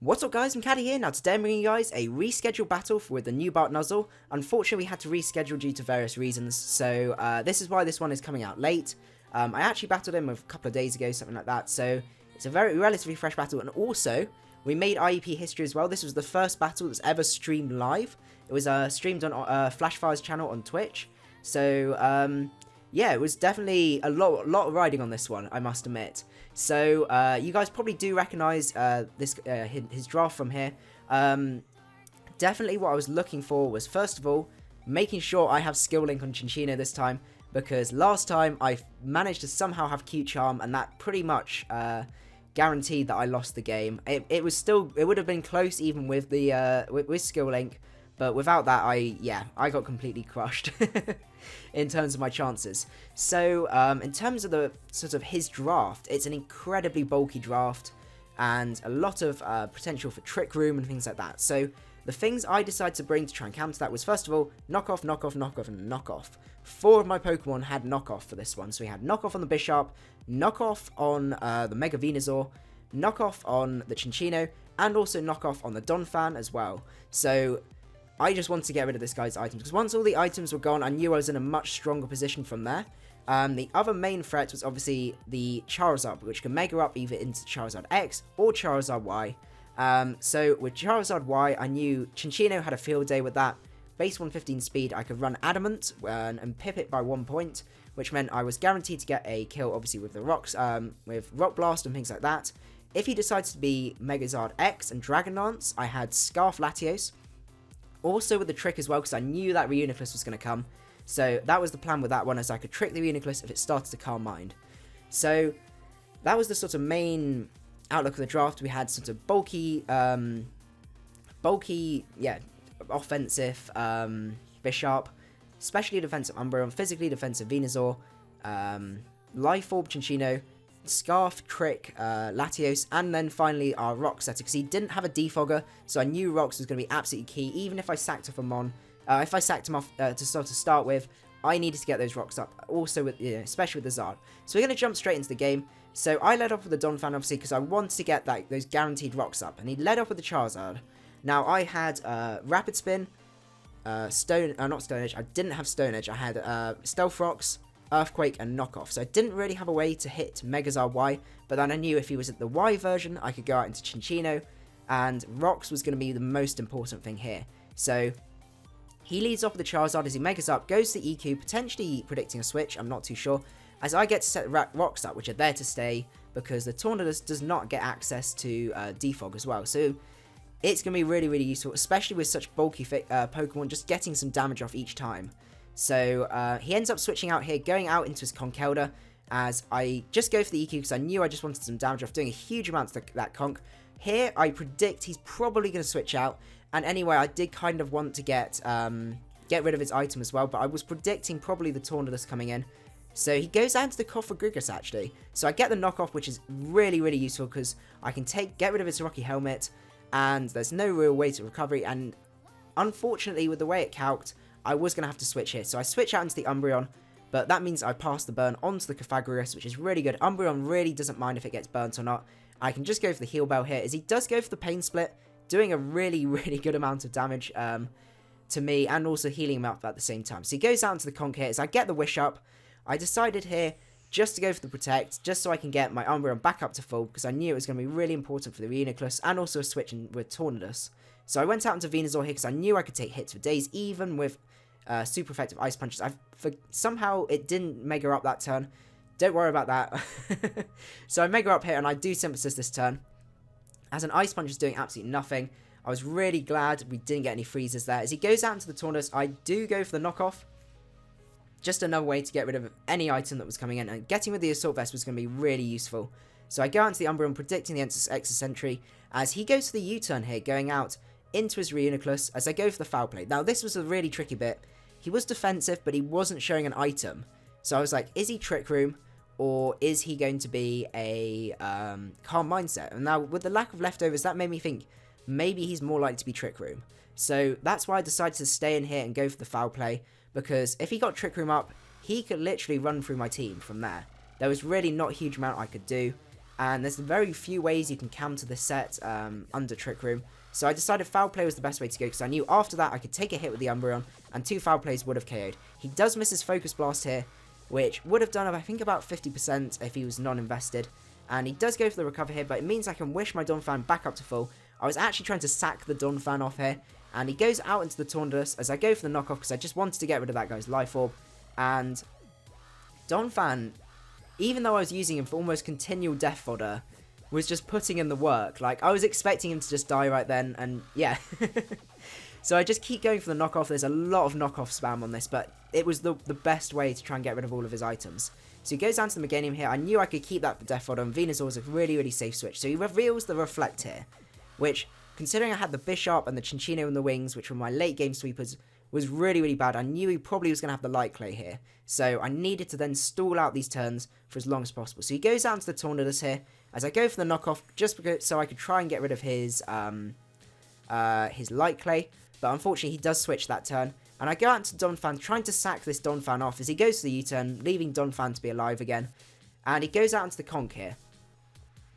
What's up guys, macadii here. Now today I'm bringing you guys a rescheduled battle with the new Bark Nuzzle. Unfortunately we had to reschedule due to various reasons, so this is why this one is coming out late. I actually battled him a couple of days ago, something like that, so it's a very relatively fresh battle. And also, we made IEP history as well. This was the first battle that's ever streamed live. It was streamed on Flashfire's channel on Twitch, so yeah, it was definitely a lot of riding on this one, I must admit. So, you guys probably do recognise his draft from here. Definitely what I was looking for was, first of all, making sure I have Skill Link on Cinccino this time, because last time I managed to somehow have Q Charm, and that pretty much guaranteed that I lost the game. It would have been close even with the with Skill Link, but without that, I got completely crushed in terms of my chances. So, in terms of the sort of his draft, it's an incredibly bulky draft and a lot of potential for Trick Room and things like that. So, the things I decided to bring to try and counter that was, first of all, knockoff, knockoff, knockoff, and knockoff. 4 of my Pokemon had knockoff for this one. So, we had knockoff on the Bisharp, knockoff on the Mega Venusaur, knockoff on the Cinccino, and also knockoff on the Donphan as well. So, I just wanted to get rid of this guy's items, because once all the items were gone, I knew I was in a much stronger position from there. The other main threat was obviously the Charizard, which can Mega Up either into Charizard X or Charizard Y. So with Charizard Y, I knew Cinccino had a field day with that. Base 115 speed, I could run Adamant and pip it by 1 point, which meant I was guaranteed to get a kill, obviously with the rocks, with Rock Blast and things like that. If he decides to be Megazard X and Dragon Lance, I had Scarf Latios. Also with the trick as well, because I knew that Reiuniclus was going to come. So that was the plan with that one, as I could trick the Reiuniclus if it started to Calm Mind. So that was the sort of main outlook of the draft. We had sort of bulky, offensive Bisharp, specially defensive Umbreon, physically defensive Venusaur, Life Orb Cinccino, Scarf, Trick, Latios, and then finally our Rock Setter, because he didn't have a Defogger, so I knew Rocks was going to be absolutely key. Even if I sacked off a Mon, if I sacked him off to start with, I needed to get those Rocks up, also with, especially with the Zard. So we're going to jump straight into the game. So I led off with the Donphan, obviously, because I wanted to get those guaranteed Rocks up, and he led off with the Charizard. Now I had Rapid Spin, not Stone Edge, I didn't have Stone Edge, I had Stealth Rocks, Earthquake, and Knockoff. So I didn't really have a way to hit Megazard Y, but then I knew if he was at the Y version, I could go out into Cinccino, and Rocks was going to be the most important thing here. So he leads off with the Charizard as he Megas up, goes to EQ, potentially predicting a switch, I'm not too sure, as I get to set Rocks up, which are there to stay, because the Tornadus does not get access to Defog as well. So it's going to be really, really useful, especially with such bulky Pokemon, just getting some damage off each time. So he ends up switching out here, going out into his Conkeldurr, as I just go for the EQ because I knew I just wanted some damage off, doing a huge amount to that Conk. Here I predict he's probably going to switch out, and anyway I did kind of want to get rid of his item as well, but I was predicting probably the Tornadus coming in. So he goes down to the Cofagrigus actually, so I get the knockoff, which is really, really useful because I can get rid of his Rocky Helmet, and there's no real way to recovery, and unfortunately with the way it calced, I was going to have to switch here. So I switch out into the Umbreon, but that means I pass the burn onto the Cofagrigus, which is really good. Umbreon really doesn't mind if it gets burnt or not. I can just go for the Heal Bell here, as he does go for the Pain Split, doing a really, really good amount of damage to me, and also healing him up at the same time. So he goes out into the Conk here, as I get the Wish up. I decided here just to go for the Protect, just so I can get my Umbreon back up to full, because I knew it was going to be really important for the Reiuniclus, and also a switch with Tornadus. So I went out into Venusaur here, because I knew I could take hits for days, even with super effective Ice Punches. Somehow it didn't Mega Up that turn. Don't worry about that. So I Mega Up here, and I do Synthesis this turn, as an Ice Punch is doing absolutely nothing. I was really glad we didn't get any freezes there. As he goes out into the Tornadus, I do go for the knockoff. Just another way to get rid of any item that was coming in, and getting with the Assault Vest was going to be really useful. So I go out into the Umbreon, predicting the Extra Sentry, as he goes for the U-turn here, going out into his Reiuniclus, as I go for the Foul Play. Now this was a really tricky bit. He was defensive, but he wasn't showing an item. So I was like, is he Trick Room, or is he going to be a Calm Mindset? And now with the lack of leftovers, that made me think maybe he's more likely to be Trick Room. So that's why I decided to stay in here and go for the Foul Play, because if he got Trick Room up, he could literally run through my team from there. There was really not a huge amount I could do. and there's very few ways you can counter this set under Trick Room. So I decided Foul Play was the best way to go, because I knew after that I could take a hit with the Umbreon, and 2 Foul Plays would have KO'd. He does miss his Focus Blast here, which would have done, I think, about 50% if he was non-invested. And he does go for the recover here, but it means I can wish my Donphan back up to full. I was actually trying to sack the Donphan off here, and he goes out into the Tornadus as I go for the knockoff, because I just wanted to get rid of that guy's Life Orb. And Donphan, even though I was using him for almost continual death fodder, was just putting in the work. Like, I was expecting him to just die right then, and yeah. So I just keep going for the knockoff. There's a lot of knockoff spam on this, but it was the best way to try and get rid of all of his items. So he goes down to the Meganium here. I knew I could keep that for death fodder, and Venusaur was a really, really safe switch. So he reveals the Reflect here, which, considering I had the Bisharp and the Chinchino in the wings, which were my late game sweepers, was really, really bad. I knew he probably was going to have the Light Clay here. So I needed to then stall out these turns for as long as possible. So he goes down to the Tornadus here, as I go for the knockoff, just because, so I could try and get rid of his Light Clay. But unfortunately, he does switch that turn. And I go out to Donphan, trying to sack this Donphan off as he goes to the U-turn, leaving Donphan to be alive again. And he goes out into the Conk here.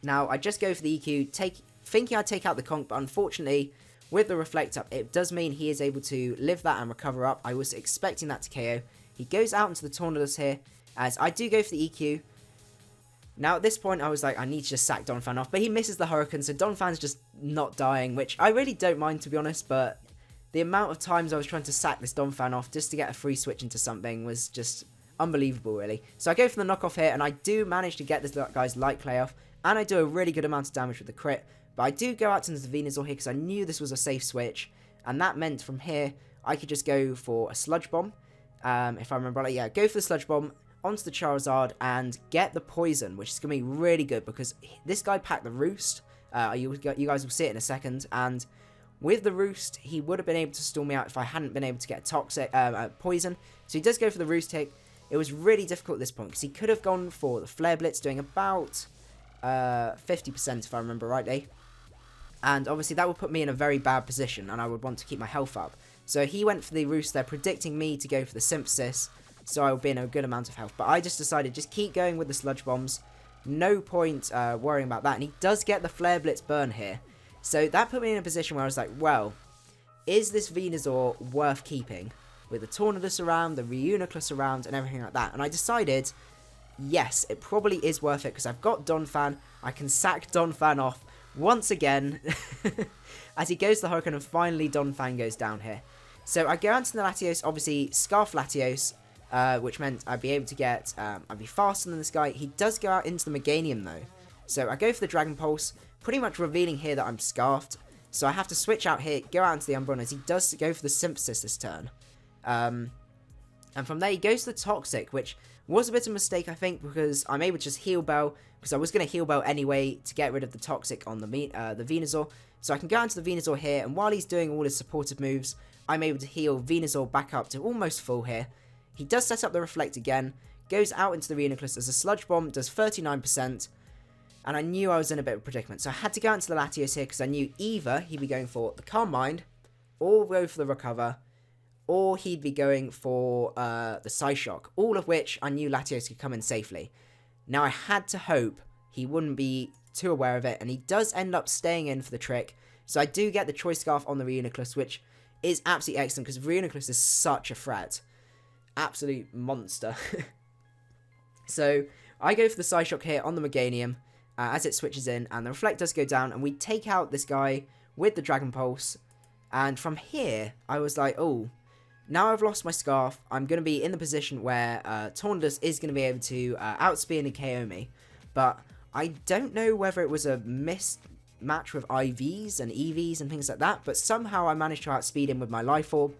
Now, I just go for the EQ, thinking I'd take out the Conk, but unfortunately, with the Reflect up, it does mean he is able to live that and recover up. I was expecting that to KO. He goes out into the Tornadus here, as I do go for the EQ. Now, at this point, I was like, I need to just sack Donphan off, but he misses the Hurricane, so Donphan's just not dying, which I really don't mind, to be honest, but the amount of times I was trying to sack this Donphan off just to get a free switch into something was just unbelievable, really. So I go for the knockoff here, and I do manage to get this guy's Light Clay off, and I do a really good amount of damage with the crit. But I do go out into the Venusaur here because I knew this was a safe switch, and that meant from here I could just go for a Sludge Bomb. If I remember right, yeah, go for the Sludge Bomb onto the Charizard and get the Poison, which is going to be really good because this guy packed the Roost. You guys will see it in a second, and with the Roost, he would have been able to stall me out if I hadn't been able to get Poison. So he does go for the Roost Tick. It was really difficult at this point because he could have gone for the Flare Blitz, doing about 50% if I remember rightly. And obviously that would put me in a very bad position, and I would want to keep my health up. So he went for the Roost there, predicting me to go for the Synthesis, so I would be in a good amount of health. But I just decided, just keep going with the Sludge Bombs. No point worrying about that. And he does get the Flare Blitz burn here. So that put me in a position where I was like, well, is this Venusaur worth keeping? With the Tornadus around, the Reiuniclus around, and everything like that. And I decided, yes, it probably is worth it, because I've got Donphan. I can sack Donphan off once again, as he goes to the Hurricane, and finally Donphan goes down here. So I go out to the Latios, obviously Scarf Latios, which meant I'd be able to get, I'd be faster than this guy. He does go out into the Meganium though. So I go for the Dragon Pulse, pretty much revealing here that I'm Scarfed. So I have to switch out here, go out into the Umbreon, as he does go for the Synthesis this turn. And from there he goes to the Toxic, which was a bit of a mistake, I think, because I'm able to just Heal Bell, because I was going to Heal Bell anyway to get rid of the Toxic on the Venusaur. So I can go into the Venusaur here, and while he's doing all his supportive moves, I'm able to heal Venusaur back up to almost full here. He does set up the Reflect again, goes out into the Reiuniclus as a Sludge Bomb, does 39%, and I knew I was in a bit of a predicament. So I had to go into the Latios here, because I knew either he'd be going for the Calm Mind, or go for the Recover, or he'd be going for the Psyshock, all of which I knew Latios could come in safely. Now I had to hope he wouldn't be too aware of it, and he does end up staying in for the trick. So I do get the Choice Scarf on the Reiuniclus, which is absolutely excellent, because Reiuniclus is such a threat. Absolute monster. So I go for the Psyshock here on the Meganium, as it switches in, and the Reflect does go down, and we take out this guy with the Dragon Pulse. And from here, I was like, oh, now I've lost my Scarf, I'm going to be in the position where Tornadus is going to be able to outspeed and KO me. But I don't know whether it was a mismatch with IVs and EVs and things like that, but somehow I managed to outspeed him with my Life Orb,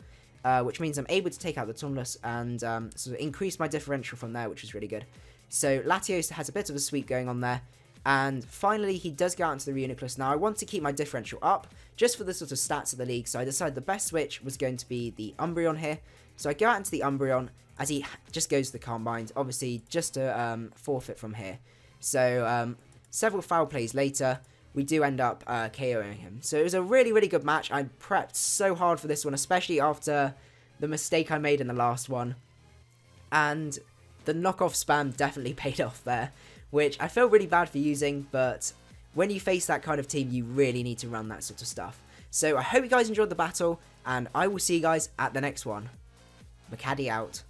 which means I'm able to take out the Tornadus and sort of increase my differential from there, which is really good. So Latios has a bit of a sweep going on there. And finally, he does go out into the Reiuniclus. Now, I want to keep my differential up, just for the sort of stats of the league, so I decided the best switch was going to be the Umbreon here. So I go out into the Umbreon, as he just goes to the Calm Mind, obviously just to forfeit from here. So, several foul plays later, we do end up KOing him. So it was a really, really good match. I prepped so hard for this one, especially after the mistake I made in the last one. And the knockoff spam definitely paid off there, which I feel really bad for using, but when you face that kind of team, you really need to run that sort of stuff. So I hope you guys enjoyed the battle, and I will see you guys at the next one. Macadii out.